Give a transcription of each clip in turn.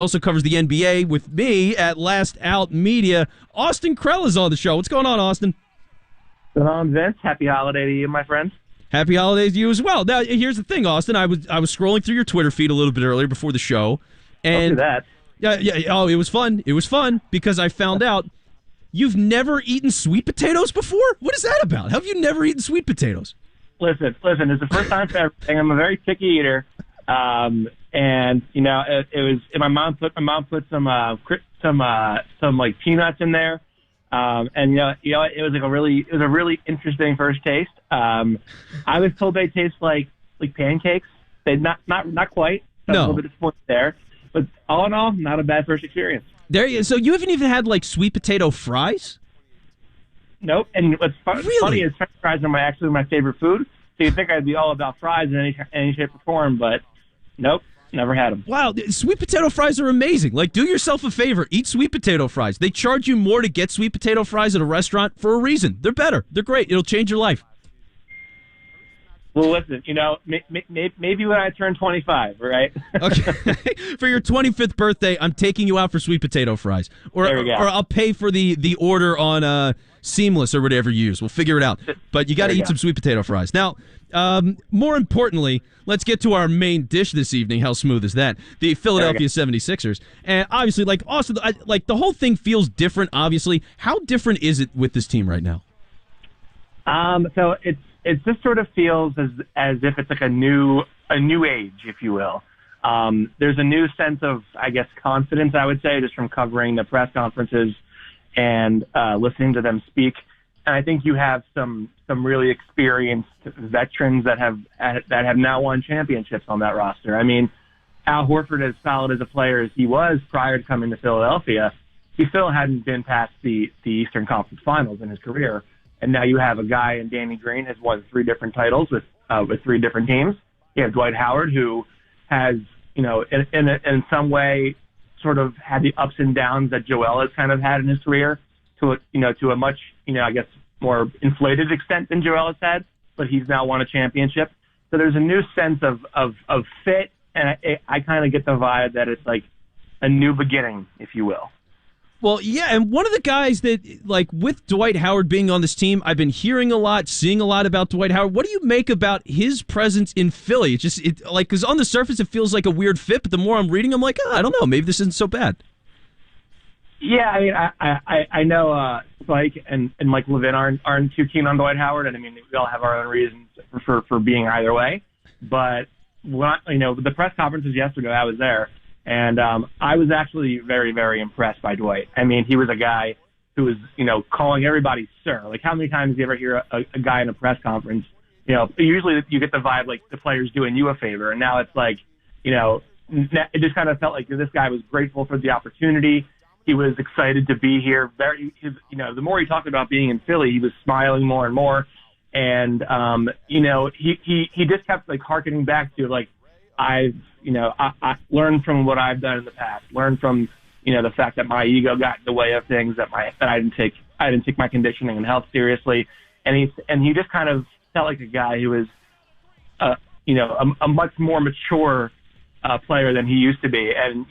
Also covers the NBA with me at Last Out Media. Austin Krell is on the show. What's going on, Austin? What's going on, Vince? Happy holiday to you, my friend. Happy holidays to you as well. Now, here's the thing, Austin. I was scrolling through your Twitter feed a little bit earlier before the show, and Don't do that. Yeah. Oh, it was fun. It was fun because I found out you've never eaten sweet potatoes before. What is that about? How have you never eaten sweet potatoes? Listen. It's the first time for everything. I'm a very picky eater, and it was. And my mom put some like peanuts in there, and it was a really interesting first taste. I was told they taste like pancakes. They not quite. So No. I'm a little bit disappointed there, but all in all, not a bad first experience. So you haven't even had like sweet potato fries? Nope. And what's Really? funny is French fries are actually my favorite food. So you'd think I'd be all about fries in any shape or form, but nope, never had them. Wow, sweet potato fries are amazing. Like, do yourself a favor, eat sweet potato fries. They charge you more to get sweet potato fries at a restaurant for a reason. They're better. They're great. It'll change your life. Well, listen, maybe when I turn 25, right? Okay. For your 25th birthday, I'm taking you out for sweet potato fries. There we go. Or I'll pay for the order on Seamless or whatever you use. We'll figure it out. But you got to eat some sweet potato fries. Now, more importantly, let's get to our main dish this evening. How smooth is that? The Philadelphia 76ers. And obviously, like Austin, the whole thing feels different, obviously. How different is it with this team right now? So it just sort of feels as if it's like a new age, if you will. There's a new sense of, I guess, confidence, I would say, just from covering the press conferences and listening to them speak. And I think you have some really experienced veterans that have now won championships on that roster. I mean, Al Horford, as solid as a player as he was prior to coming to Philadelphia, he still hadn't been past the Eastern Conference Finals in his career. And now you have a guy in Danny Green has won 3 different titles with 3 different teams. You have Dwight Howard, who has, in some way sort of had the ups and downs that Joel has kind of had in his career to a much, I guess, more inflated extent than Joel has had, but he's now won a championship. So there's a new sense of fit, and I kind of get the vibe that it's like a new beginning, if you will. Well, yeah, and one of the guys that, like, with Dwight Howard being on this team, I've been hearing a lot, seeing a lot about Dwight Howard. What do you make about his presence in Philly? Because on the surface it feels like a weird fit, but the more I'm reading, I'm like, I don't know, maybe this isn't so bad. Yeah, I mean, I know Spike and Mike Levin aren't too keen on Dwight Howard, and I mean, we all have our own reasons for being either way. But the press conferences yesterday, I was there. And I was actually very, very impressed by Dwight. I mean, he was a guy who was, calling everybody sir. Like, how many times do you ever hear a guy in a press conference, usually you get the vibe like the player's doing you a favor. And now it's like, it just kind of felt like this guy was grateful for the opportunity. He was excited to be here. The more he talked about being in Philly, he was smiling more and more. And, he just kept, like, harkening back to, like, I learned from what I've done in the past. Learned from, the fact that my ego got in the way of things, that I didn't take my conditioning and health seriously, and he just kind of felt like a guy who was, a much more mature player than he used to be. And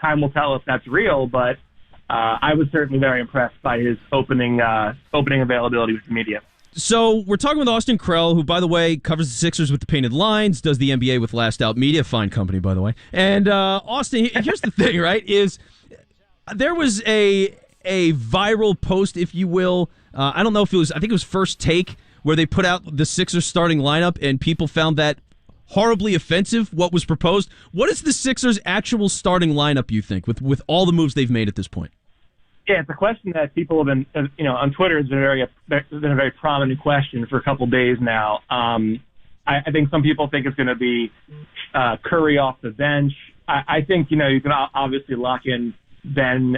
time will tell if that's real, but I was certainly very impressed by his opening availability with the media. So we're talking with Austin Krell, who, by the way, covers the Sixers with the Painted Lines, does the NBA with Last Out Media, fine company, by the way. And Austin, here's the thing, right? Is there was a viral post, if you will. I don't know if it was. I think it was First Take, where they put out the Sixers starting lineup, and people found that horribly offensive. What was proposed? What is the Sixers' actual starting lineup? You think, with all the moves they've made at this point? Yeah, it's a question that people have been, on Twitter has been a very prominent question for a couple of days now. I think some people think it's going to be Curry off the bench. I think, you can obviously lock in Ben,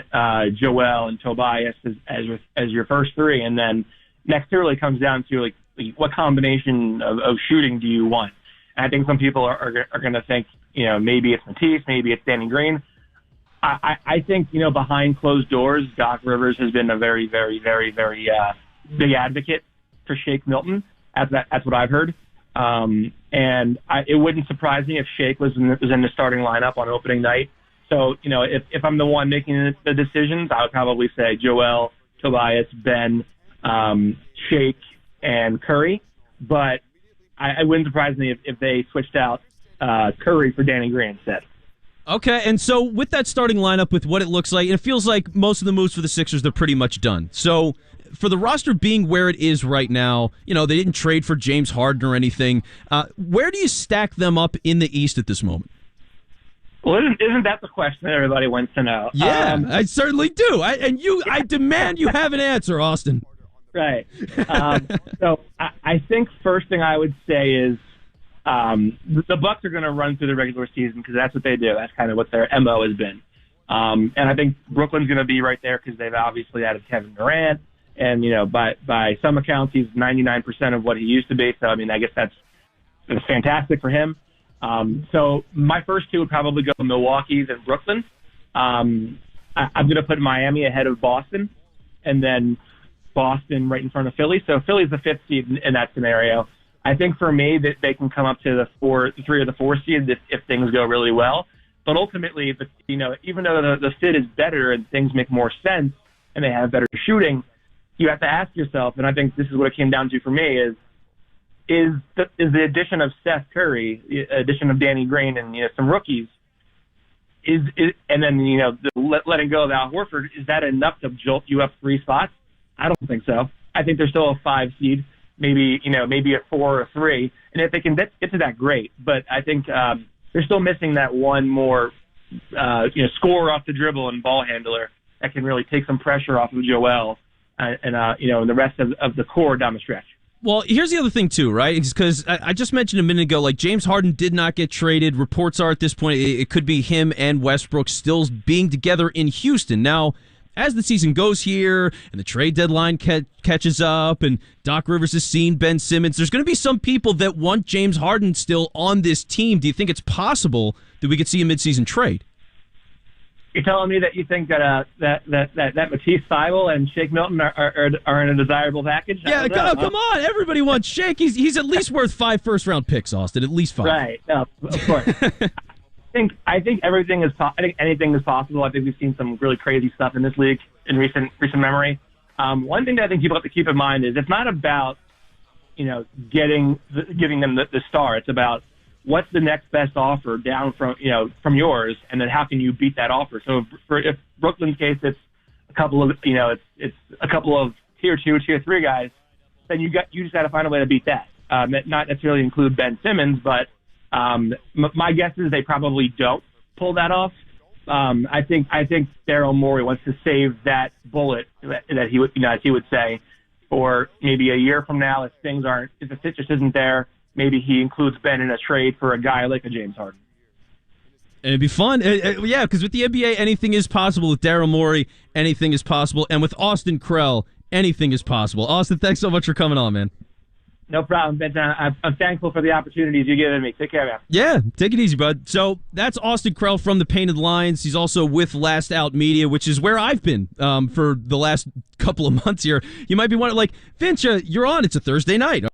Joel, and Tobias as your first 3, and then next year really comes down to like what combination of shooting do you want? And I think some people are going to think, maybe it's Matisse, maybe it's Danny Green. I think, behind closed doors, Doc Rivers has been a very, very, very, very big advocate for Shake Milton. That's what I've heard. And it wouldn't surprise me if Shake was in the starting lineup on opening night. So, if I'm the one making the decisions, I would probably say Joel, Tobias, Ben, Shake, and Curry. But it wouldn't surprise me if they switched out Curry for Danny Green instead. Okay, and so with that starting lineup, with what it looks like, and it feels like most of the moves for the Sixers, they're pretty much done. So for the roster being where it is right now, they didn't trade for James Harden or anything. Where do you stack them up in the East at this moment? Well, isn't that the question that everybody wants to know? Yeah, I certainly do. I demand you have an answer, Austin. Right. So I think first thing I would say is the Bucks are going to run through the regular season because that's what they do. That's kind of what their MO has been. And I think Brooklyn's going to be right there because they've obviously added Kevin Durant. And, by some accounts, he's 99% of what he used to be. So, I guess that's fantastic for him. So my first two would probably go Milwaukee, then Brooklyn. I'm going to put Miami ahead of Boston, and then Boston right in front of Philly. So Philly's the fifth seed in that scenario. I think for me that they can come up to the 3 or the 4 seed if things go really well. But ultimately, even though the fit is better and things make more sense and they have better shooting, you have to ask yourself, and I think this is what it came down to for me, is the addition of Steph Curry, the addition of Danny Green, and some rookies, and then letting go of Al Horford, is that enough to jolt you up 3 spots? I don't think so. I think they're still a 5 seed, maybe a 4 or 3, and if they can get to that, great. But I think they're still missing that one more scorer off the dribble and ball handler that can really take some pressure off of Joel and the rest of the core down the stretch. Well, here's the other thing, too, right? Because I just mentioned a minute ago, like, James Harden did not get traded. Reports are at this point it could be him and Westbrook still being together in Houston. Now, as the season goes here and the trade deadline catches up and Doc Rivers has seen Ben Simmons, there's going to be some people that want James Harden still on this team. Do you think it's possible that we could see a midseason trade? You're telling me that you think that Matisse Thybulle and Shake Milton are in a desirable package? Yeah, come on. Everybody wants Shake. He's at least worth 5 first-round picks, Austin. At least 5. Right. No, of course. I think everything is. I think anything is possible. I think we've seen some really crazy stuff in this league in recent memory. One thing that I think people have to keep in mind is it's not about giving them the star. It's about what's the next best offer down from yours, and then how can you beat that offer? So if Brooklyn's case, it's a couple of it's a couple of tier 2, tier 3 guys, then you just got to find a way to beat that. Not necessarily include Ben Simmons, but my guess is they probably don't pull that off. I think Daryl Morey wants to save that bullet that he would as he would say for maybe a year from now if the fit just isn't there. Maybe he includes Ben in a trade for a guy like a James Harden. And it'd be fun. Yeah, because with the NBA, anything is possible. With Daryl Morey, anything is possible. And with Austin Krell, anything is possible. Austin, thanks so much for coming on, man. No problem, Ben. I'm thankful for the opportunities you've given me. Take care, man. Yeah, take it easy, bud. So that's Austin Krell from the Painted Lines. He's also with Last Out Media, which is where I've been for the last couple of months here. You might be wondering, like, Vince, you're on. It's a Thursday night.